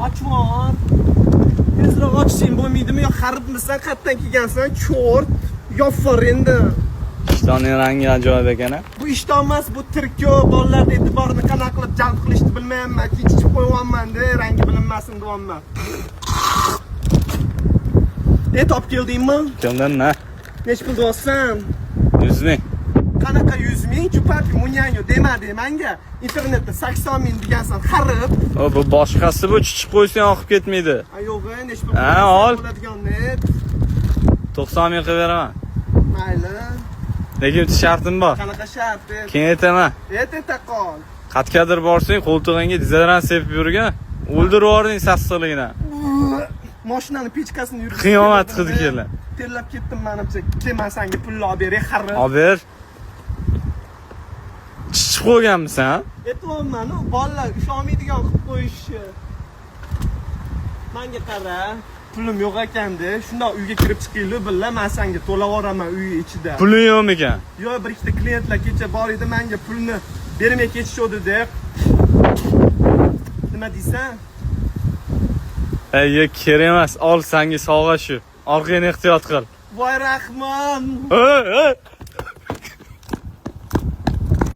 Ochmon. Tezroq ochishing bo'lmaydimi? Yo xaribmisan, qayerdan kelgansan? Cho'rt. Yopfor endi. Ishtonning rangi ajoyib ekan-a. Bu ishton emas, bu tirko. Bolalar e'tiborini qanaqa qilib jalb qilishni bilmayapman. Kechib qo'yapman-da, rangi bilinmasin deyapman. Top keldingmi? Keldim-na. Nech pul deyapsan? 100 ming. Qanaqa 100 ming? Chupapi munyanyo demadi menga. Internetda 80 ming degansan, xarib. O bu boshqasi bu chichib qo'ysang oqib ketmaydi. Yo'q, nech pul ol. bo'ladigan net. 90 ming qilib beraman. Mayli. Lekin shartim bor. Qanaqa shart? Keyin aytaman. Taqol. Qatqadir borsang, qo'ltig'ingga dizayran sepib yurgan. O'ldirib yubording sassiqligini. Mashinani pechkasini yurib. Qiyomat qildi kelar. Terlab ketdim menimcha. Keyin senga pulni olib beray, xarib. Olib ber. Chichib qo'yganmisan? Aytmayman, bolalar ishonmaydigan qilib qo'yishi. Menga qara. Pulim yo'q ekanda, shundoq uyga kirib chiqaylik, billa men senga to'lab yuboraman uy ichida. Puling yo'qmi ekan? Yo'q, bir ikkita klientlar kecha bor edi, menga pulni bermay ketishdi deb. Nima deysan? Kerak emas, ol senga sovg'a shu. Orqangni ehtiyot qil. Voy rahmon. Hey!